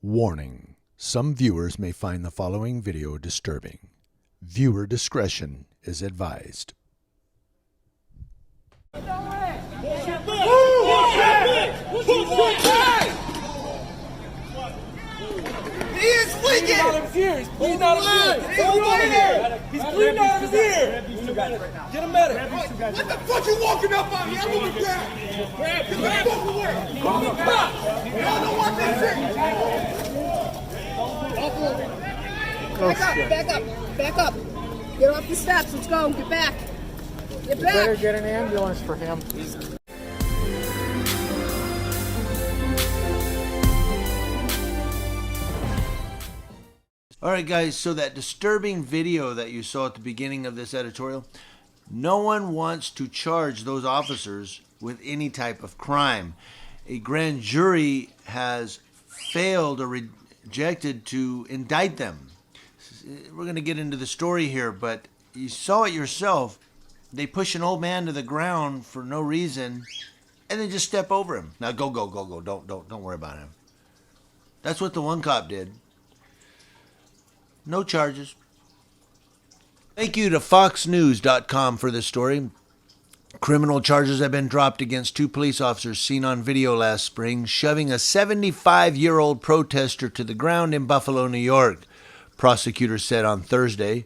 Warning: some viewers may find the following video disturbing. Viewer discretion is advised. He is bleeding! He's out of his ear. He's bleeding out of his ear. He's bleeding out of his ear. Get him medic. What the fuck you walking up on me? I'm gonna grab. Get the fuck away. Y'all don't want this shit. Back up. Get off the steps. Let's go. Get back. Get back. Better get an ambulance for him. All right, guys, so that disturbing video that you saw at the beginning of this editorial, no one wants to charge those officers with any type of crime. A grand jury has failed or rejected to indict them. We're going to get into the story here, but you saw it yourself. They push an old man to the ground for no reason and then just step over him. Now go. Don't worry about him. That's what the one cop did. No charges. Thank you to FoxNews.com for this story. Criminal charges have been dropped against two police officers seen on video last spring shoving a 75-year-old protester to the ground in Buffalo, New York, prosecutors said on Thursday.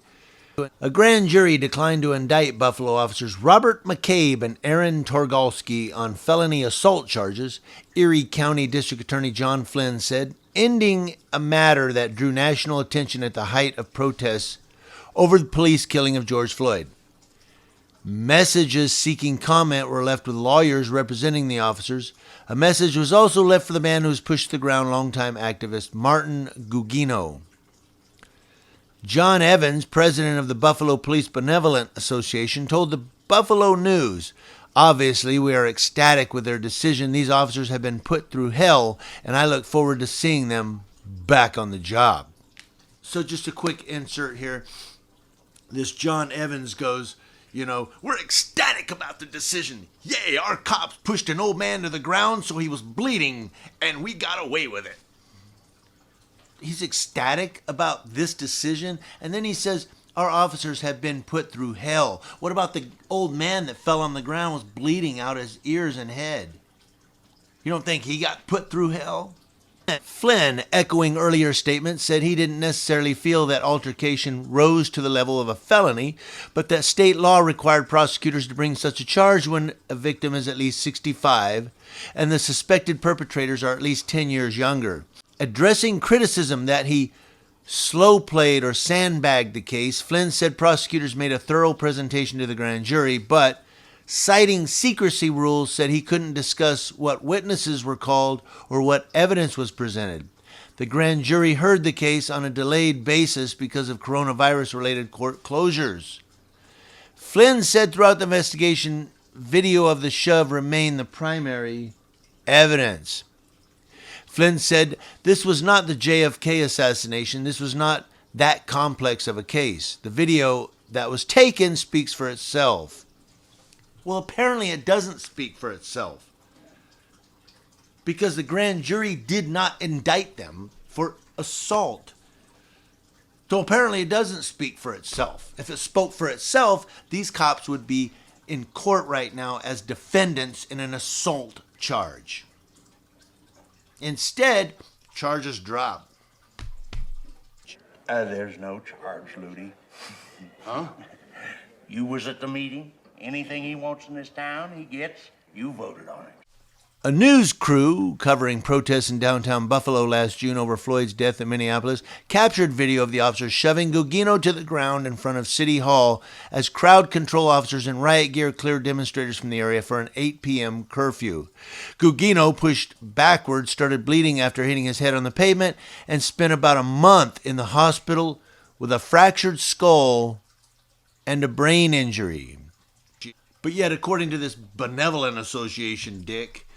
A grand jury declined to indict Buffalo officers Robert McCabe and Aaron Torgalski on felony assault charges, Erie County District Attorney John Flynn said, ending a matter that drew national attention at the height of protests over the police killing of George Floyd. Messages seeking comment were left with lawyers representing the officers. A message was also left for the man who was pushed to the ground, longtime activist Martin Gugino. John Evans, president of the Buffalo Police Benevolent Association, told the Buffalo News, "Obviously, we are ecstatic with their decision. These officers have been put through hell, and I look forward to seeing them back on the job." So just a quick insert here. This John Evans goes, we're ecstatic about the decision. Yay, our cops pushed an old man to the ground so he was bleeding, and we got away with it. He's ecstatic about this decision, and then he says, our officers have been put through hell. What about the old man that fell on the ground, was bleeding out his ears and head? You don't think he got put through hell? Flynn, echoing earlier statements, said he didn't necessarily feel that altercation rose to the level of a felony, but that state law required prosecutors to bring such a charge when a victim is at least 65 and the suspected perpetrators are at least 10 years younger. Addressing criticism that he slow-played or sandbagged the case, Flynn said prosecutors made a thorough presentation to the grand jury, but citing secrecy rules, said he couldn't discuss what witnesses were called or what evidence was presented. The grand jury heard the case on a delayed basis because of coronavirus-related court closures. Flynn said throughout the investigation, video of the shove remained the primary evidence. Flynn said this was not the JFK assassination. This was not that complex of a case. The video that was taken speaks for itself. Well, apparently it doesn't speak for itself, because the grand jury did not indict them for assault. So apparently it doesn't speak for itself. If it spoke for itself, these cops would be in court right now as defendants in an assault charge. Instead, charges drop. There's no charge, Ludi. Huh? You was at the meeting. Anything he wants in this town, he gets. You voted on it. A news crew covering protests in downtown Buffalo last June over Floyd's death in Minneapolis captured video of the officers shoving Gugino to the ground in front of City Hall as crowd control officers in riot gear cleared demonstrators from the area for an 8 p.m. curfew. Gugino, pushed backwards, started bleeding after hitting his head on the pavement and spent about a month in the hospital with a fractured skull and a brain injury. But yet, according to this benevolent association, Dick,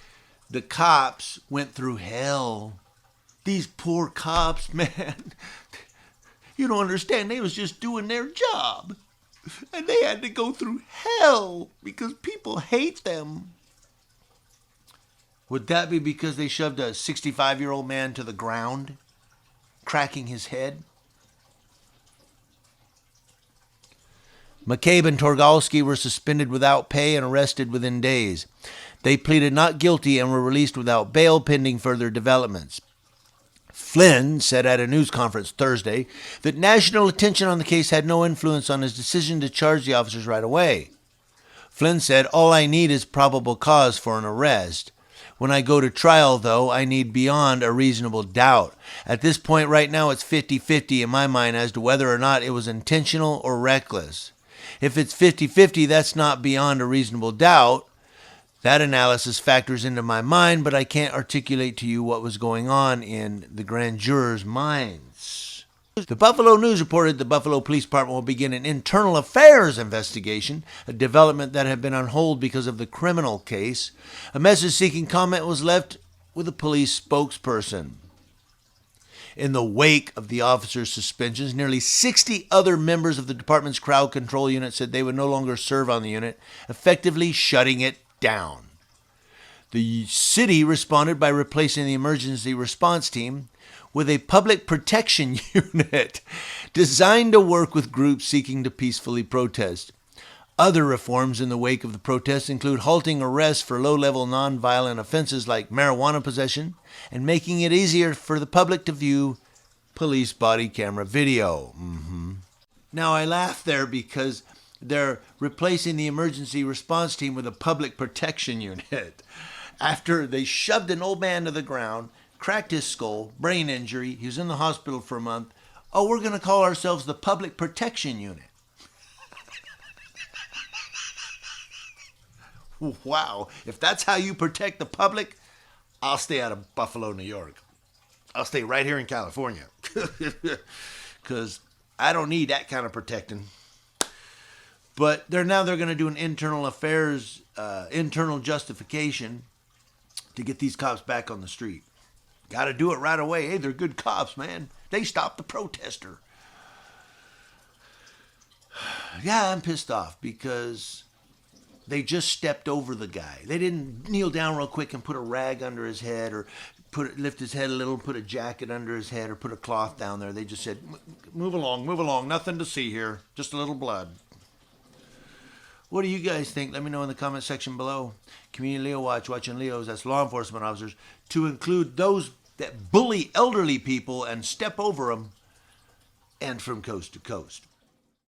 the cops went through hell. These poor cops, man. You don't understand. They was just doing their job. And they had to go through hell because people hate them. Would that be because they shoved a 65-year-old man to the ground? cracking his head. McCabe and Torgalski were suspended without pay and arrested within days. They pleaded not guilty and were released without bail pending further developments. Flynn said at a news conference Thursday that national attention on the case had no influence on his decision to charge the officers right away. Flynn said, "All I need is probable cause for an arrest. When I go to trial, though, I need beyond a reasonable doubt. At this point right now, it's 50-50 in my mind as to whether or not it was intentional or reckless. If it's 50-50, that's not beyond a reasonable doubt. That analysis factors into my mind, but I can't articulate to you what was going on in the grand jurors' minds." The Buffalo News reported the Buffalo Police Department will begin an internal affairs investigation, a development that had been on hold because of the criminal case. A message seeking comment was left with a police spokesperson. In the wake of the officers' suspensions, nearly 60 other members of the department's crowd control unit said they would no longer serve on the unit, effectively shutting it down. The city responded by replacing the emergency response team with a public protection unit designed to work with groups seeking to peacefully protest. Other reforms in the wake of the protests include halting arrests for low-level nonviolent offenses like marijuana possession and making it easier for the public to view police body camera video. Now, I laugh there because they're replacing the emergency response team with a public protection unit. After they shoved an old man to the ground, cracked his skull, brain injury, he was in the hospital for a month. Oh, we're going to call ourselves the public protection unit. Wow, if that's how you protect the public, I'll stay out of Buffalo, New York. I'll stay right here in California. Because I don't need that kind of protecting. But they're going to do an internal affairs, internal justification to get these cops back on the street. Got to do it right away. Hey, they're good cops, man. They stopped the protester. Yeah, I'm pissed off because they just stepped over the guy. They didn't kneel down real quick and put a rag under his head or lift his head a little, put a jacket under his head or put a cloth down there. They just said, move along, nothing to see here, just a little blood. What do you guys think? Let me know in the comment section below. Community Leo Watch, watching Leos, that's law enforcement officers, to include those that bully elderly people and step over them, and from coast to coast.